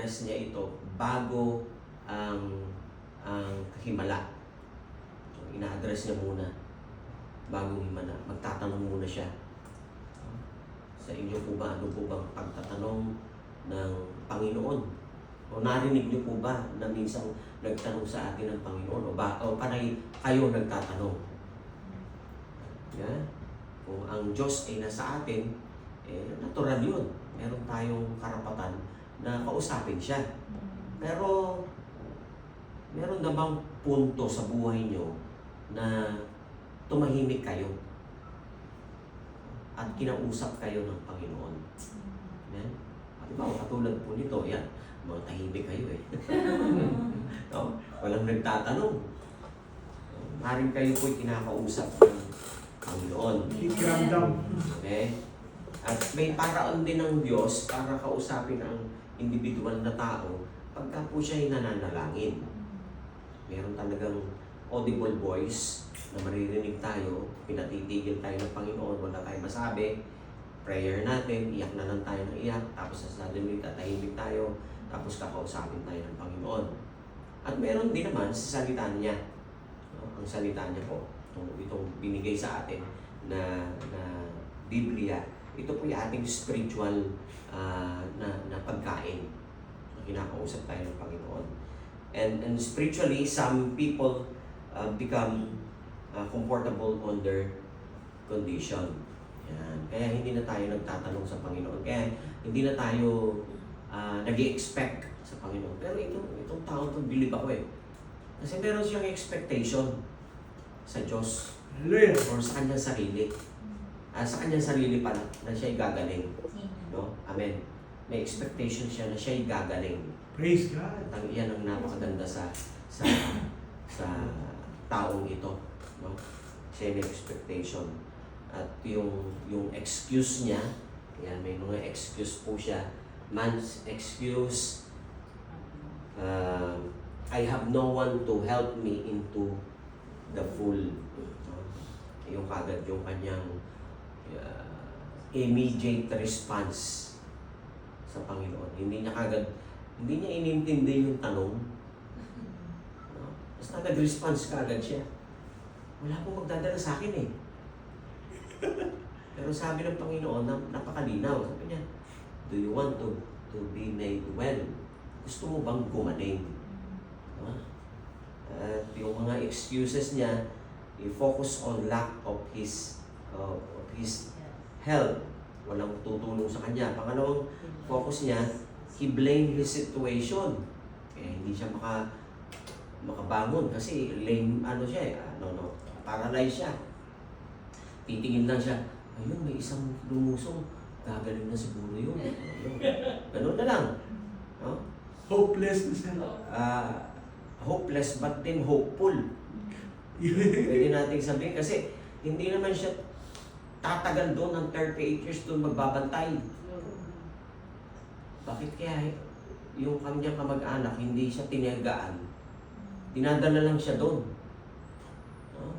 ina-address niya ito bago ang himala. So, ina-address niya muna bago himala. Magtatanong muna siya. Sa inyo po ba, ano po bang pagtatanong ng Panginoon? O narinig niyo po ba na minsan nagtanong sa atin ng Panginoon? O panay kayo nagtatanong? Yeah? Kung ang Diyos ay nasa atin, natural yun. Meron tayong karapatan na kausapin siya. Pero, meron na bang punto sa buhay nyo na tumahimik kayo at kinausap kayo ng Panginoon? Amen? Halimbawa, katulad po nito, yan, mga tahimik kayo eh. No? Walang nagtatanong. Maring kayo po'y kinakausap ng Panginoon. Okay? At may paraan din ng Diyos para kausapin ang individual na tao pagka po siya ay nananalangin. Meron talagang audible voice na maririnig tayo, pinatitigil tayo ng Panginoon, wala tayong masabi, prayer natin, iyak na lang tayo ng iyak, tapos suddenly tatahimik tayo, tapos kakausapin tayo ng Panginoon. At meron din naman sa salita niya, ang salita niya po, itong binigay sa atin na Biblia, ito po yung ating spiritual na pagkain na kinakausap tayo ng Panginoon. And spiritually, some people become comfortable on their condition. Yan. Kaya hindi na tayo nagtatanong sa Panginoon. Kaya hindi na tayo nag-i-expect sa Panginoon. Pero itong tao itong believe ako eh. Kasi meron siyang expectation sa Diyos. Or sa kanyang sarili. Sa kanyang sarili pala na siya'y gagaling. No? Amen. May expectation siya na siya'y gagaling. Praise God. At iyan ang napakaganda sa taong ito. No? Siya may expectation. At yung excuse niya, yan, may mga excuse po siya. Man's excuse, I have no one to help me into the full. Yung kagad yung kanyang immediate response sa Panginoon. Hindi niya inintindi yung tanong. Basta nag-response kagad siya. Wala pong magdadala sa akin eh. Pero sabi ng Panginoon, napakalinaw. Sabi niya, do you want to be made well? Gusto mo bang gumaling? At yung mga excuses niya, i-focus on lack of his health. Walang tutulong sa kanya. Pangalawang focus niya, he blamed his situation. Hindi siya makabangon kasi lame, paralyzed siya. Titingin lang siya, ayun, may isang lumusong, gagaling na siguro yun. Ganun na lang. No? Hopeless na siya. Hopeless but then hopeful. Pwede natin sabihin kasi hindi naman siya tatagal doon ng 38 years doon magbabantay. Bakit kaya yung kanyang kamag-anak hindi siya tiniyagaan? Dinadala lang siya doon. No?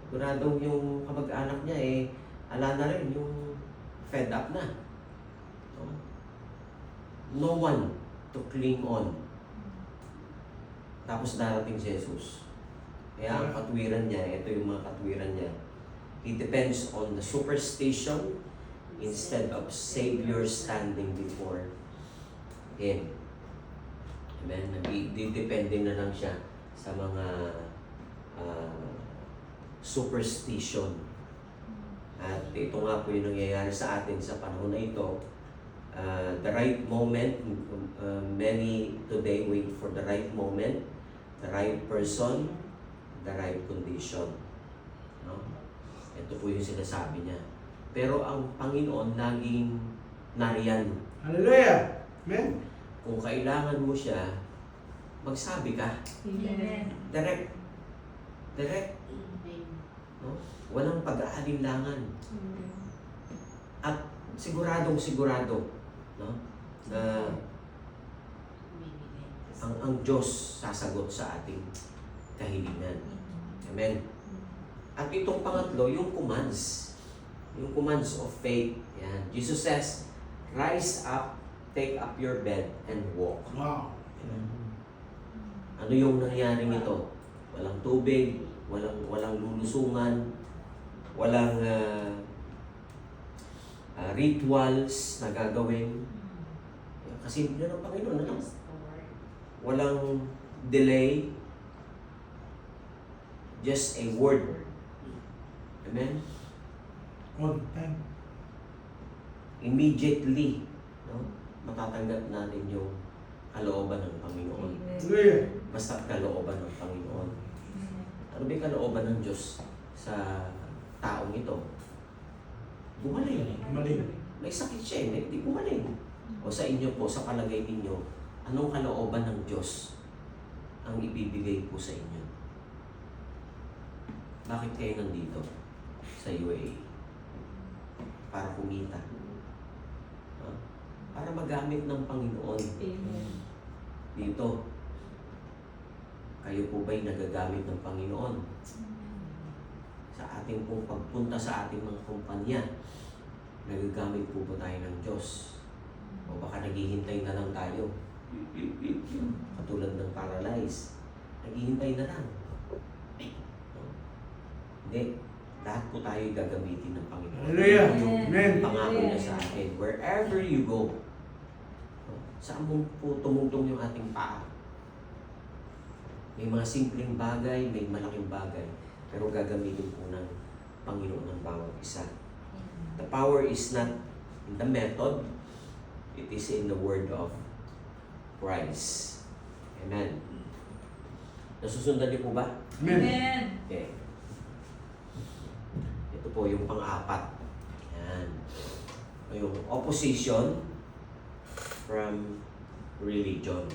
Siguradong yung kamag-anak niya ala na rin yung fed up na. No one to cling on. Tapos darating si Jesus. Kaya ang katwiran niya, ito yung mga katwiran niya. He depends on the superstition instead of Savior standing before Him. Amen? Depende na lang siya sa mga superstition. At ito nga po yung nangyayari sa atin sa panahon na ito. The right moment, many today wait for the right moment, the right person, the right condition. No? Ito po yung sinasabi niya. Pero ang Panginoon laging nariyan. Hallelujah! Amen! Kung kailangan mo siya, magsabi ka. Amen. Direct. No? Walang pag-aalinlangan. At sigurado, no? Na ang Diyos sasagot sa ating kahilingan. Amen. At itong pangatlo, yung commands. Yung commands of faith. Yan. Jesus says, rise up take up your bed and walk. Wow. Ano yung nangyari nito? Walang tubig, walang lulusungan, walang rituals na gagawin. Kasi yun ang Panginoon, ano? Walang delay, just a word. Amen? On time. Immediately, no? Matatanggap natin yung kalooban ng Panginoon. Hallelujah. Basta't kalooban ng Panginoon. Ano ba yung kalooban ng Diyos sa taong ito? Gumaling. Maling. May sakit siya, hindi gumaling. O sa inyo po, sa palagay ninyo, anong kalooban ng Diyos ang ibibigay po sa inyo? Bakit kayo nandito sa UAE? Para kumita. Para magamit ng Panginoon. Dito, kayo po ba'y nagagamit ng Panginoon? Sa ating pong pagpunta sa ating mga kumpanya, nagagamit po ba tayo ng Diyos? O baka naghihintay na lang tayo? Katulad ng paralyzed, naghihintay na lang. Hindi, lahat po tayo gagamitin ng Panginoon. Hallelujah. Ito yung Amen. pangako niya sa atin. Wherever you go, saan mo po tumutong yung ating paa? May mga simpleng bagay, may malaking bagay, pero gagamitin po ng Panginoon ng bawat isa. The power is not in the method, it is in the word of Christ. Amen. Nasusundan niyo po ba? Amen. Okay. Ito po yung pang-apat. Yan. Yung opposition from religion.